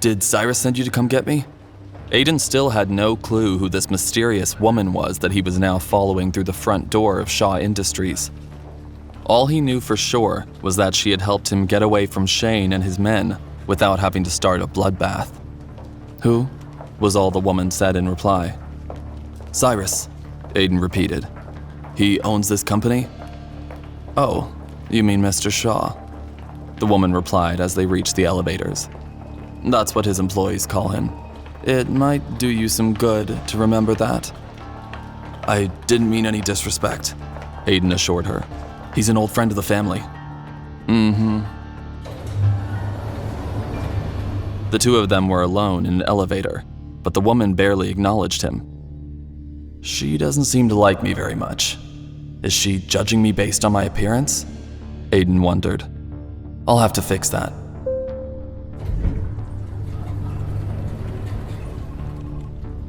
Did Cyrus send you to come get me? Aiden still had no clue who this mysterious woman was that he was now following through the front door of Shaw Industries. All he knew for sure was that she had helped him get away from Shane and his men without having to start a bloodbath. Who? Was all the woman said in reply. Cyrus, Aiden repeated. He owns this company? Oh, you mean Mr. Shaw? The woman replied as they reached the elevators. That's what his employees call him. It might do you some good to remember that. I didn't mean any disrespect, Aiden assured her. He's an old friend of the family. Mm-hmm. The two of them were alone in an elevator, but the woman barely acknowledged him. She doesn't seem to like me very much. Is she judging me based on my appearance? Aiden wondered. I'll have to fix that.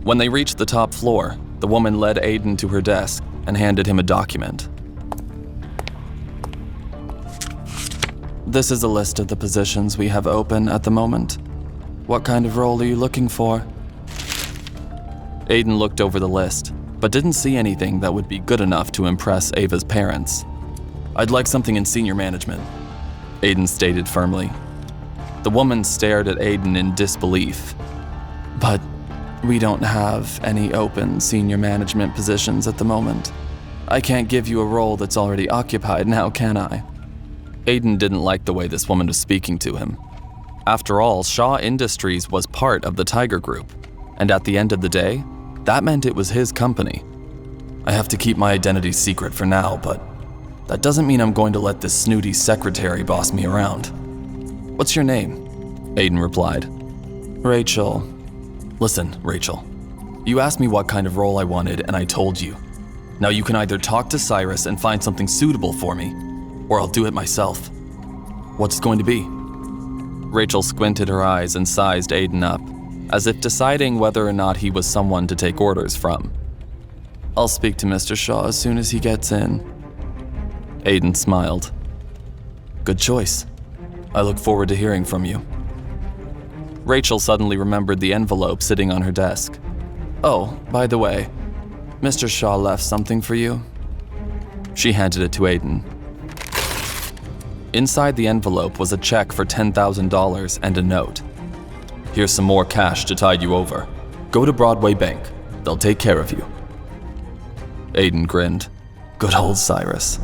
When they reached the top floor, the woman led Aiden to her desk and handed him a document. This is a list of the positions we have open at the moment. What kind of role are you looking for? Aiden looked over the list, but didn't see anything that would be good enough to impress Ava's parents. I'd like something in senior management, Aiden stated firmly. The woman stared at Aiden in disbelief. But we don't have any open senior management positions at the moment. I can't give you a role that's already occupied now, can I? Aiden didn't like the way this woman was speaking to him. After all, Shaw Industries was part of the Tiger Group, and at the end of the day, that meant it was his company. I have to keep my identity secret for now, but that doesn't mean I'm going to let this snooty secretary boss me around. What's your name? Aiden replied. Rachel. Listen, Rachel. You asked me what kind of role I wanted, and I told you. Now you can either talk to Cyrus and find something suitable for me, or I'll do it myself. What's it going to be? Rachel squinted her eyes and sized Aiden up, as if deciding whether or not he was someone to take orders from. I'll speak to Mr. Shaw as soon as he gets in. Aiden smiled. Good choice. I look forward to hearing from you. Rachel suddenly remembered the envelope sitting on her desk. Oh, by the way, Mr. Shaw left something for you. She handed it to Aiden. Inside the envelope was a check for $10,000 and a note. Here's some more cash to tide you over. Go to Broadway Bank. They'll take care of you. Aiden grinned. Good old Cyrus.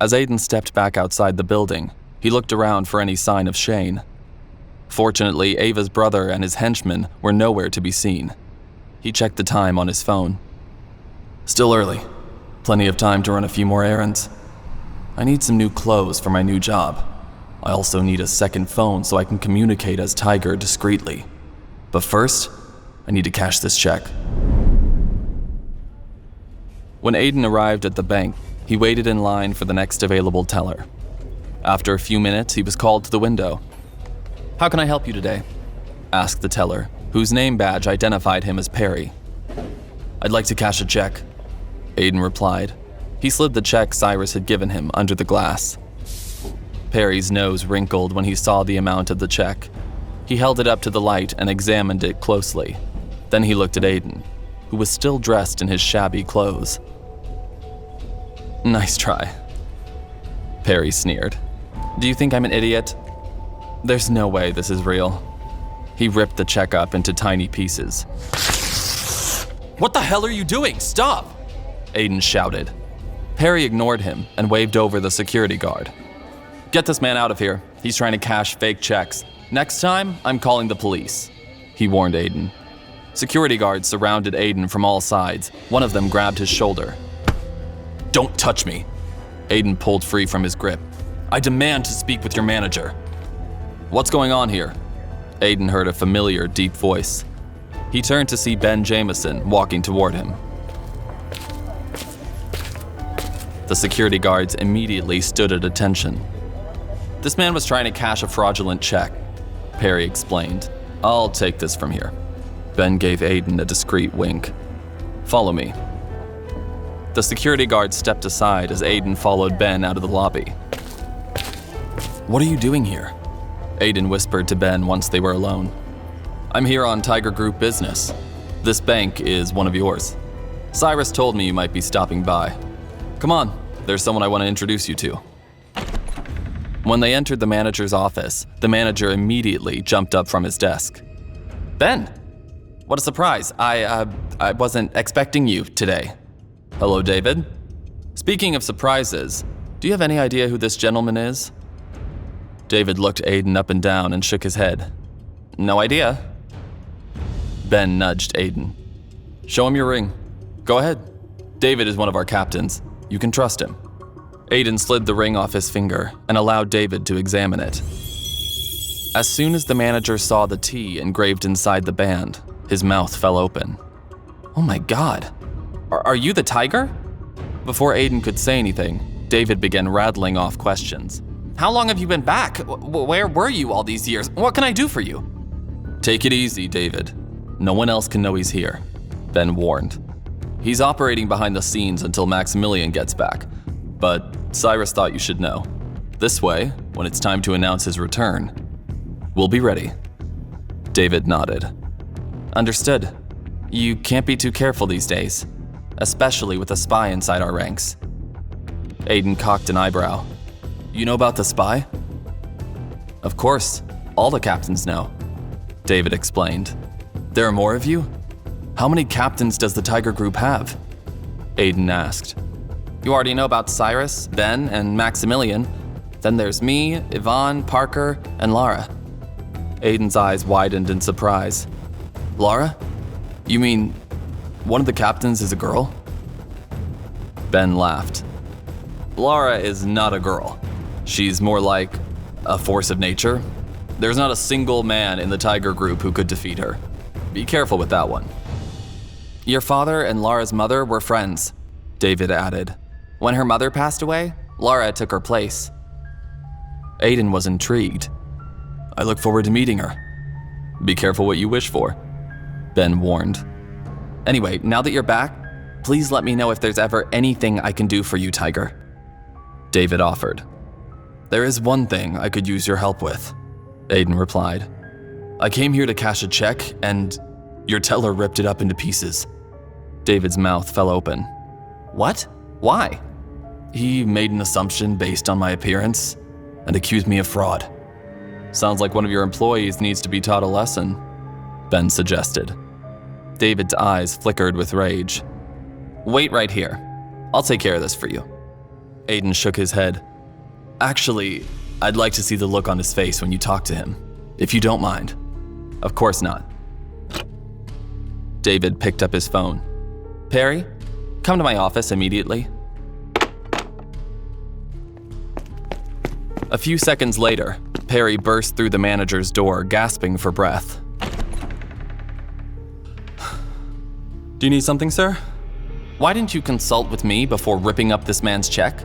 As Aiden stepped back outside the building, he looked around for any sign of Shane. Fortunately, Ava's brother and his henchmen were nowhere to be seen. He checked the time on his phone. Still early. Plenty of time to run a few more errands. I need some new clothes for my new job. I also need a second phone so I can communicate as Tiger discreetly. But first, I need to cash this check. When Aiden arrived at the bank, he waited in line for the next available teller. After a few minutes, he was called to the window. How can I help you today? Asked the teller, whose name badge identified him as Perry. I'd like to cash a check, Aiden replied. He slid the check Cyrus had given him under the glass. Perry's nose wrinkled when he saw the amount of the check. He held it up to the light and examined it closely. Then he looked at Aiden, who was still dressed in his shabby clothes. Nice try, Perry sneered. Do you think I'm an idiot? There's no way this is real. He ripped the check up into tiny pieces. What the hell are you doing? Stop! Aiden shouted. Perry ignored him and waved over the security guard. Get this man out of here. He's trying to cash fake checks. Next time, I'm calling the police, he warned Aiden. Security guards surrounded Aiden from all sides. One of them grabbed his shoulder. Don't touch me. Aiden pulled free from his grip. I demand to speak with your manager. What's going on here? Aiden heard a familiar, deep voice. He turned to see Ben Jameson walking toward him. The security guards immediately stood at attention. This man was trying to cash a fraudulent check, Perry explained. I'll take this from here. Ben gave Aiden a discreet wink. Follow me. The security guard stepped aside as Aiden followed Ben out of the lobby. What are you doing here? Aiden whispered to Ben once they were alone. I'm here on Tiger Group business. This bank is one of yours. Cyrus told me you might be stopping by. Come on, there's someone I want to introduce you to. When they entered the manager's office, the manager immediately jumped up from his desk. Ben, what a surprise. I wasn't expecting you today. Hello, David. Speaking of surprises, do you have any idea who this gentleman is? David looked Aiden up and down and shook his head. No idea. Ben nudged Aiden. Show him your ring. Go ahead. David is one of our captains. You can trust him. Aiden slid the ring off his finger and allowed David to examine it. As soon as the manager saw the T engraved inside the band, his mouth fell open. Oh my God. Are you the tiger? Before Aiden could say anything, David began rattling off questions. How long have you been back? Where were you all these years? What can I do for you? Take it easy, David. No one else can know he's here, Ben warned. He's operating behind the scenes until Maximilian gets back, but Cyrus thought you should know. This way, when it's time to announce his return, we'll be ready. David nodded. Understood. You can't be too careful these days, especially with a spy inside our ranks. Aiden cocked an eyebrow. You know about the spy? Of course, all the captains know, David explained. There are more of you? How many captains does the Tiger Group have? Aiden asked. You already know about Cyrus, Ben, and Maximilian. Then there's me, Yvonne, Parker, and Lara. Aiden's eyes widened in surprise. Lara? You mean one of the captains is a girl? Ben laughed. Lara is not a girl. She's more like a force of nature. There's not a single man in the Tiger Group who could defeat her. Be careful with that one. Your father and Lara's mother were friends, David added. When her mother passed away, Lara took her place. Aiden was intrigued. I look forward to meeting her. Be careful what you wish for, Ben warned. Anyway, now that you're back, please let me know if there's ever anything I can do for you, Tiger. David offered. There is one thing I could use your help with, Aiden replied. I came here to cash a check, and your teller ripped it up into pieces. David's mouth fell open. What? Why? He made an assumption based on my appearance and accused me of fraud. Sounds like one of your employees needs to be taught a lesson, Ben suggested. David's eyes flickered with rage. Wait right here. I'll take care of this for you. Aiden shook his head. Actually, I'd like to see the look on his face when you talk to him, if you don't mind. Of course not. David picked up his phone. Perry, come to my office immediately. A few seconds later, Perry burst through the manager's door, gasping for breath. Do you need something, sir? Why didn't you consult with me before ripping up this man's check?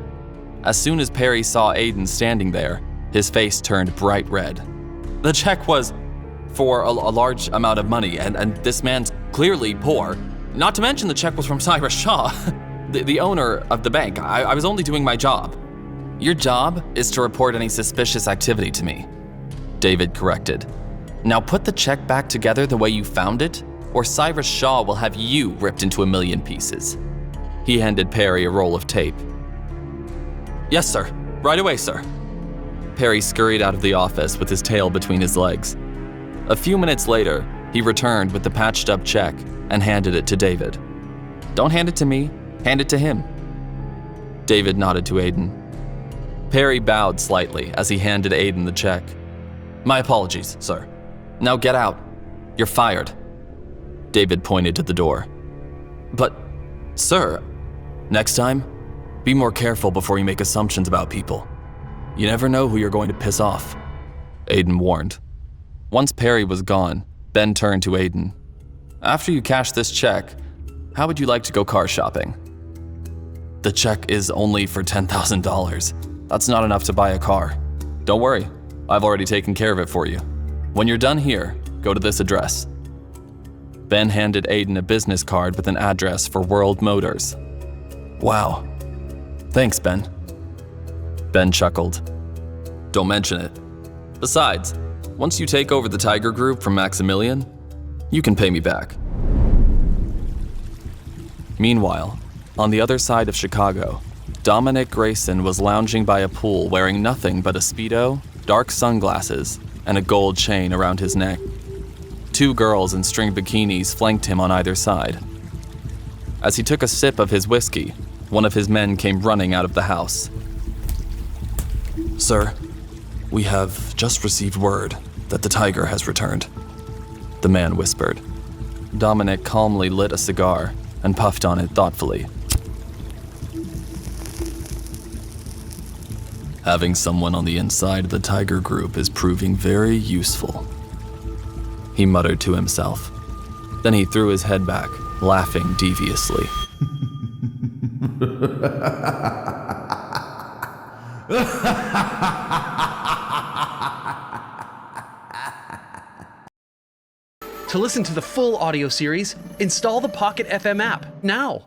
As soon as Perry saw Aiden standing there, his face turned bright red. The check was for a large amount of money, and this man's clearly poor. Not to mention the check was from Cyrus Shaw, the owner of the bank. I was only doing my job. Your job is to report any suspicious activity to me, David corrected. Now put the check back together the way you found it, or Cyrus Shaw will have you ripped into a million pieces. He handed Perry a roll of tape. Yes, sir. Right away, sir. Perry scurried out of the office with his tail between his legs. A few minutes later, he returned with the patched up check and handed it to David. Don't hand it to me, hand it to him. David nodded to Aiden. Perry bowed slightly as he handed Aiden the check. My apologies, sir. Now get out. You're fired. David pointed to the door. But, sir, next time, be more careful before you make assumptions about people. You never know who you're going to piss off, Aiden warned. Once Perry was gone, Ben turned to Aiden. After you cash this check, how would you like to go car shopping? The check is only for $10,000. That's not enough to buy a car. Don't worry, I've already taken care of it for you. When you're done here, go to this address. Ben handed Aiden a business card with an address for World Motors. Wow. Thanks, Ben. Ben chuckled. Don't mention it. Besides, once you take over the Tiger Group from Maximilian, you can pay me back. Meanwhile, on the other side of Chicago, Dominic Grayson was lounging by a pool wearing nothing but a Speedo, dark sunglasses, and a gold chain around his neck. 2 girls in string bikinis flanked him on either side. As he took a sip of his whiskey, one of his men came running out of the house. "Sir, we have just received word that the Tiger has returned," the man whispered. Dominic calmly lit a cigar and puffed on it thoughtfully. "Having someone on the inside of the Tiger Group is proving very useful," he muttered to himself. Then he threw his head back, laughing deviously. To listen to the full audio series, install the Pocket FM app now.